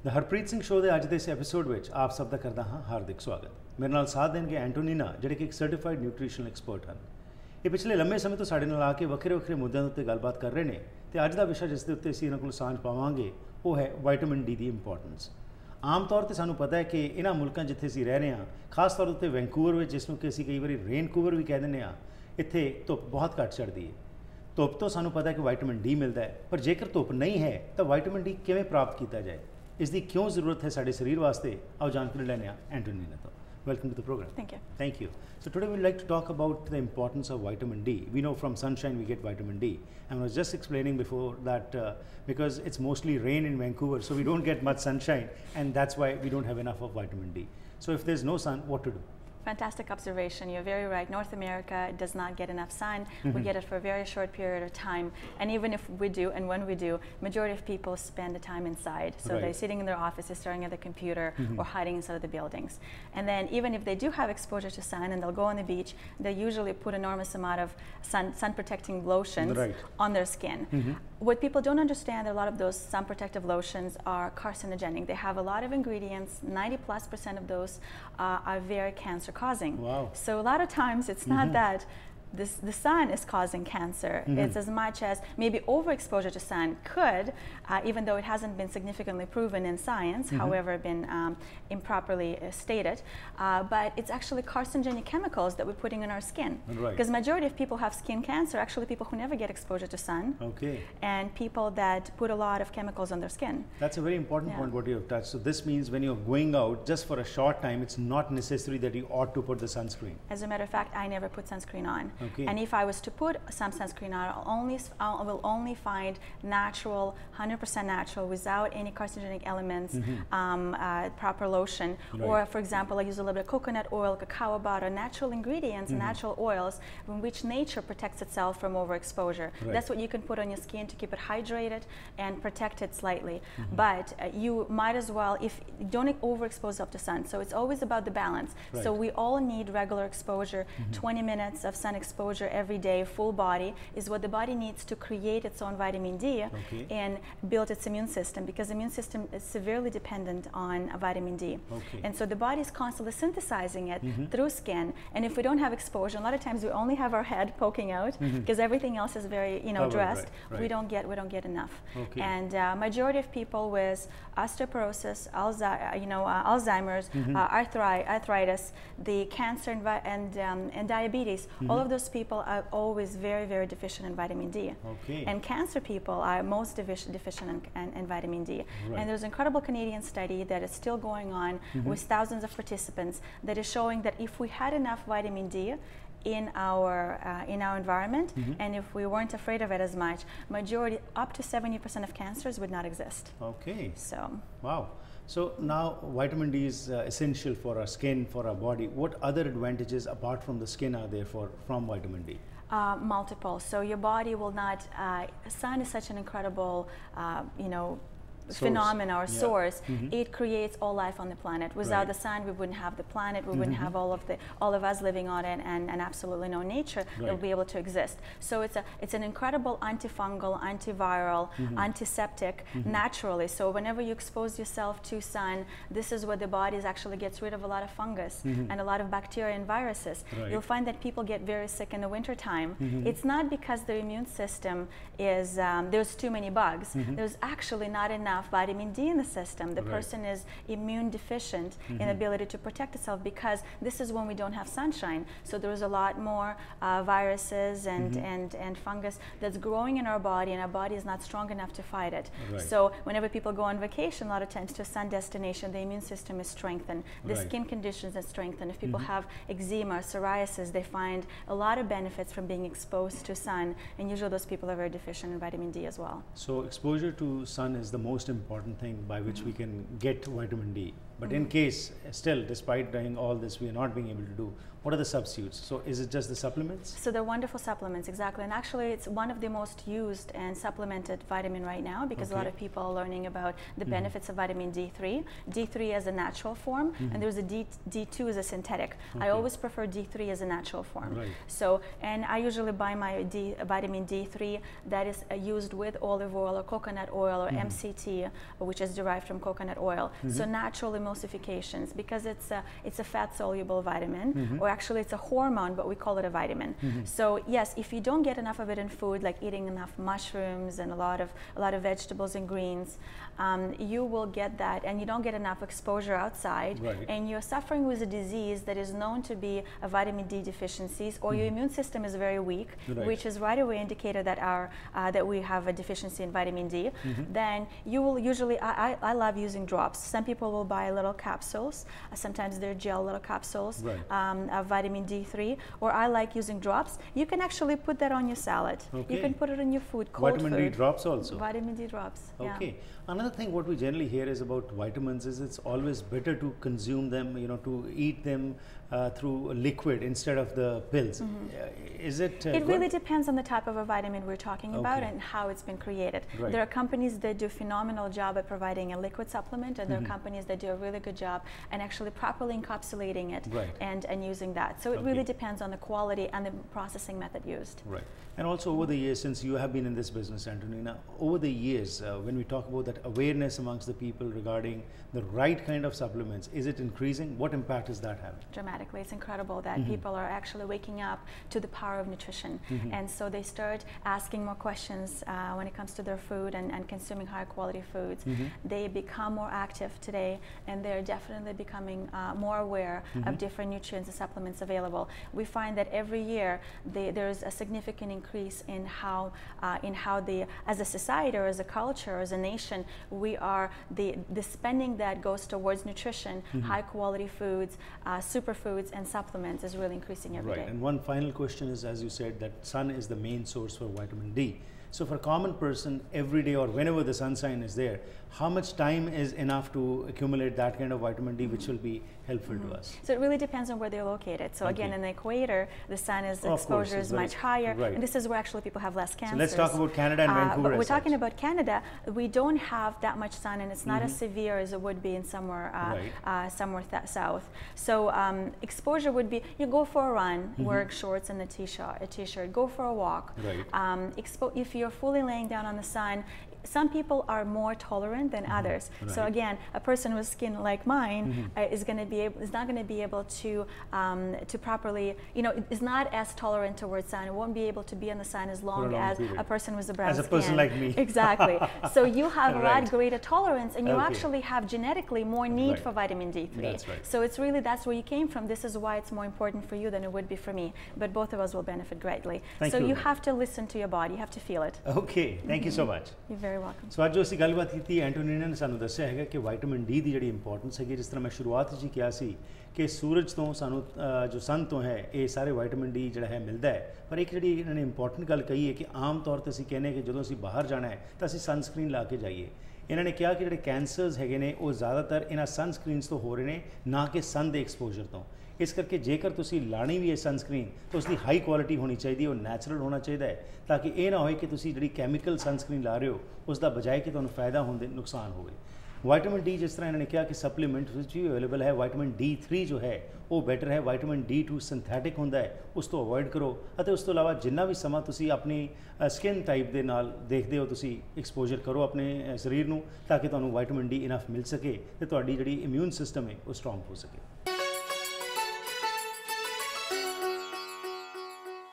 The Harpreet Singh show के अज के इस एपीसोड में आप सब का करता हाँ हार्दिक स्वागत। मेरे नाल साथ देंगे एंटोनीना जिहड़े कि एक सर्टिफाइड न्यूट्रीशनल एक्सपर्ट हैं। ये पिछले लंबे समय तो साडे नाल आके वक्रे वक्रे मुद्दों के उत्ते गलबात कर रहे हैं तो अज का विषय जिस उत्ते असीं इन्हां कोल सांझ पावांगे वो है विटामिन डी की इंपॉर्टेंस। आम तौर पर सानूं पता है कि इन्हां मुल्कां जिथे असीं रह रहे हैं, खास तौर पर वैंकूवर में जिसनूं कि असीं कई बार रेनकूवर भी कह दिंदे हां, इत्थे धुप बहुत घट चढ़ती है। धुप तो सानूं पता है कि विटामिन डी मिलता है, पर जेकर धुप नहीं है तो विटामिन डी किवें प्राप्त किया जाए, इसकी क्यों जरूरत है साडे शरीर वास्ते, आओ जानकारी लैने एंटोनीना तो। Welcome to the programme. Thank you. Thank you. So today we'd like to talk about the importance of vitamin D. We know from sunshine we get vitamin D, and I was just explaining before that because it's mostly rain in Vancouver, so we don't get much sunshine, and that's why we don't have enough of vitamin D. So if there's no sun, what to do? Fantastic observation. You're very right. North America does not get enough sun. We get it for a very short period of time. And even if we do, and when we do, majority of people spend the time inside. So Right. they're sitting in their offices, staring at the computer, or hiding inside of the buildings. And then even if they do have exposure to sun and they'll go on the beach, they usually put enormous amount of sun protecting lotions Right. on their skin. What people don't understand, that a lot of those sun protective lotions are carcinogenic. They have a lot of ingredients. 90+% of those are very cancer causing. Wow. So a lot of times it's not that the sun is causing cancer. It's as much as maybe overexposure to sun could, even though it hasn't been significantly proven in science, however been improperly stated, but it's actually carcinogenic chemicals that we're putting in our skin. Right. Because majority of people have skin cancer, actually people who never get exposure to sun, Okay. and people that put a lot of chemicals on their skin. That's a very important Yeah. point what you have touched. So this means when you're going out just for a short time, it's not necessary that you ought to put the sunscreen. As a matter of fact, I never put sunscreen on. Okay. And if I was to put some sunscreen on, I will only find natural, 100% natural, without any carcinogenic elements, proper lotion. Right. Or, for example, I use a little bit of coconut oil, cacao butter, natural ingredients, natural oils, in which nature protects itself from overexposure. Right. That's what you can put on your skin to keep it hydrated and protect it slightly. But you might as well, if don't overexpose yourself to sun. So it's always about the balance. Right. So we all need regular exposure. 20 minutes of sun exposure every day, full body, is what the body needs to create its own vitamin D Okay. and build its immune system, because the immune system is severely dependent on vitamin D. Okay. And so the body is constantly synthesizing it through skin. And if we don't have exposure, a lot of times we only have our head poking out because everything else is very, Covered, dressed. right. We don't get enough. Okay. And majority of people with osteoporosis, Alzheimer's, arthritis, the cancer and diabetes, all of those people are always very, very deficient in vitamin D. Okay. And cancer people are most deficient in vitamin D. Right. And there's an incredible Canadian study that is still going on with thousands of participants that is showing that if we had enough vitamin D in our environment, and if we weren't afraid of it as much, majority, up to 70% of cancers would not exist. Okay. So. Wow. So now vitamin D is essential for our skin, for our body. What other advantages apart from the skin are there from vitamin D? Multiple. So your body will not. Sun is such an incredible, phenomena or source. It creates all life on the planet. Without Right. the sun, we wouldn't have the planet. We wouldn't have all of us living on it, and absolutely no nature that Right. will be able to exist. So it's an incredible antifungal, antiviral, antiseptic naturally. So whenever you expose yourself to sun, this is where the body actually gets rid of a lot of fungus and a lot of bacteria and viruses. Right. You'll find that people get very sick in the wintertime. It's not because their immune system is there's too many bugs. There's actually not enough vitamin D in the system. The Right. person is immune deficient in ability to protect itself, because this is when we don't have sunshine. So there's a lot more viruses and fungus that's growing in our body, and our body is not strong enough to fight it. Right. So whenever people go on vacation, a lot of times to a sun destination, the immune system is strengthened. The Right. skin conditions are strengthened. If people have eczema, psoriasis, they find a lot of benefits from being exposed to sun, and usually those people are very deficient in vitamin D as well. So exposure to sun is the most important thing by which we can get vitamin D. But in case, still, despite doing all this, we are not being able to do, what are the substitutes? So is it just the supplements? So they're wonderful supplements, exactly. And actually, it's one of the most used and supplemented vitamin right now, because a lot of people are learning about the benefits of vitamin D3. D3 as a natural form, and there's a D2 as a synthetic. I always prefer D3 as a natural form. Right. So, and I usually buy my vitamin D3 that is used with olive oil or coconut oil or MCT, which is derived from coconut oil. So natural emulsifications, because it's a fat-soluble vitamin, or actually it's a hormone, but we call it a vitamin. So yes, if you don't get enough of it in food, like eating enough mushrooms and a lot of vegetables and greens, you will get that, and you don't get enough exposure outside, and you're suffering with a disease that is known to be a vitamin D deficiencies, or your immune system is very weak, which is right away indicator that that we have a deficiency in vitamin D. Then you will usually, I love using drops. Some people will buy little capsules, sometimes they're gel little capsules of vitamin D3, or I like using drops. You can actually put that on your salad. You can put it in your food, cold vitamin food. D drops also? Vitamin D drops, okay. Another thing what we generally hear is about vitamins is it's always better to consume them, to eat them through a liquid instead of the pills. Is it It really depends on the type of a vitamin we're talking about and how it's been created. There are companies that do a phenomenal job at providing a liquid supplement, and there are companies that do a really good job and actually properly encapsulating it and using that. So it really depends on the quality and the processing method used. Right. And also over the years, since you have been in this business, Antonina, over the years, when we talk about that awareness amongst the people regarding the right kind of supplements, is it increasing? What impact is that having? Dramatically. It's incredible that people are actually waking up to the power of nutrition. And so they start asking more questions when it comes to their food and consuming high quality foods. They become more active today, and they're definitely becoming more aware of different nutrients and supplements available. We find that every year there's a significant increase in how as a society or as a culture or as a nation, we are the spending that goes towards nutrition, high quality foods, superfoods and supplements is really increasing every day. And one final question is, as you said, that sun is the main source for vitamin D. So for a common person, every day or whenever the sunshine is there, how much time is enough to accumulate that kind of vitamin D, which will be helpful to us? So it really depends on where they're located. So again, in the equator, the sun exposure is much higher, and this is where actually people have less cancer. So let's talk about Canada and Vancouver. But we're talking about Canada. We don't have that much sun, and it's not as severe as it would be in somewhere south. So exposure would be, you go for a run, wear shorts and a t-shirt, go for a walk. If you're fully laying down on the sun, some people are more tolerant than others. So again, a person with skin like mine is not going to be able to properly, is not as tolerant towards sun. It won't be able to be in the sun as long as a person with a brown skin. As a person like me. Exactly. So you have a lot greater tolerance, and you actually have genetically more need for vitamin D3. That's right. So it's really, that's where you came from. This is why it's more important for you than it would be for me. But both of us will benefit greatly. So you have to listen to your body. You have to feel it. Okay. Thank you so much. You're very welcome. So ਅੱਜ ਜੋ ਅਸੀਂ ਗੱਲਬਾਤ ਕੀਤੀ, ਐਂਟੋਨੀਨਾ ਨੇ ਸਾਨੂੰ ਦੱਸਿਆ ਹੈਗਾ ਕਿ ਵਿਟਾਮਿਨ ਡੀ ਦੀ ਜਿਹੜੀ ਇੰਪੋਰਟੈਂਸ ਹੈਗੀ, ਜਿਸ ਤਰ੍ਹਾਂ ਮੈਂ ਸ਼ੁਰੂਆਤ 'ਚ ਹੀ ਕਿਹਾ ਸੀ ਕਿ ਸੂਰਜ ਤੋਂ ਸਾਨੂੰ ਜੋ ਸਨ ਤੋਂ ਹੈ ਇਹ ਸਾਰੇ ਵਿਟਾਮਿਨ ਡੀ ਜਿਹੜਾ ਹੈ ਮਿਲਦਾ ਹੈ। ਪਰ ਇੱਕ ਜਿਹੜੀ ਇਹਨਾਂ ਨੇ ਇੰਪੋਰਟੈਂਟ ਗੱਲ ਕਹੀ ਹੈ ਕਿ ਆਮ ਤੌਰ 'ਤੇ ਅਸੀਂ ਕਹਿੰਦੇ ਕਿ ਜਦੋਂ ਅਸੀਂ ਬਾਹਰ ਜਾਣਾ ਹੈ ਤਾਂ ਅਸੀਂ ਸਨਸਕਰੀਨ ਲਾ ਕੇ ਜਾਈਏ। ਇਹਨਾਂ ਨੇ ਕਿਹਾ ਕਿ ਜਿਹੜੇ ਕੈਂਸਰਸ ਹੈਗੇ ਨੇ ਉਹ ਜ਼ਿਆਦਾਤਰ ਇਹਨਾਂ ਸਨਸਕਰੀਨਸ ਤੋਂ ਹੋ ਰਹੇ ਨੇ, ਨਾ ਕਿ ਸਨ ਦੇ ਐਕਸਪੋਜ਼ਰ ਤੋਂ। ਇਸ ਕਰਕੇ ਜੇਕਰ ਤੁਸੀਂ ਲਾਣੀ ਵੀ ਹੈ ਸਨਸਕਰੀਨ ਤਾਂ ਉਸਦੀ ਹਾਈ ਕੁਆਲਿਟੀ ਹੋਣੀ ਚਾਹੀਦੀ ਹੈ, ਉਹ ਨੈਚੁਰਲ ਹੋਣਾ ਚਾਹੀਦਾ ਹੈ, ਤਾਂ ਕਿ ਇਹ ਨਾ ਹੋਏ ਕਿ ਤੁਸੀਂ ਜਿਹੜੀ ਕੈਮੀਕਲ ਸਨਸਕਰੀਨ ਲਾ ਰਹੇ ਹੋ ਉਸ ਦਾ ਬਜਾਏ ਕਿ ਤੁਹਾਨੂੰ ਫਾਇਦਾ ਹੋਣ ਦੇ ਨੁਕਸਾਨ ਹੋਵੇ। ਵਿਟਾਮਿਨ ਡੀ ਜਿਸ ਤਰ੍ਹਾਂ ਇਹਨਾਂ ਨੇ ਕਿਹਾ ਕਿ ਸਪਲੀਮੈਂਟ ਵਿੱਚ ਵੀ ਅਵੇਲੇਬਲ ਹੈ। ਵਿਟਾਮਿਨ D3 ਜੋ ਹੈ ਉਹ ਬੈਟਰ ਹੈ। ਵਿਟਾਮਿਨ D2 ਸਿੰਥੈਟਿਕ ਹੁੰਦਾ ਹੈ, ਉਸ ਤੋਂ ਅਵੋਇਡ ਕਰੋ। ਅਤੇ ਉਸ ਤੋਂ ਇਲਾਵਾ ਜਿੰਨਾ ਵੀ ਸਮਾਂ ਤੁਸੀਂ ਆਪਣੀ ਸਕਿਨ ਟਾਈਪ ਦੇ ਨਾਲ ਦੇਖਦੇ ਹੋ, ਤੁਸੀਂ ਐਕਸਪੋਜ਼ਰ ਕਰੋ ਆਪਣੇ ਸਰੀਰ ਨੂੰ, ਤਾਂ ਕਿ ਤੁਹਾਨੂੰ ਵਿਟਾਮਿਨ ਡੀ ਇਨਫ ਮਿਲ ਸਕੇ ਅਤੇ ਤੁਹਾਡੀ ਜਿਹੜੀ ਇਮਿਊਨ ਸਿਸਟਮ ਹੈ ਉਹ ਸਟਰੋਂਗ ਹੋ ਸਕੇ।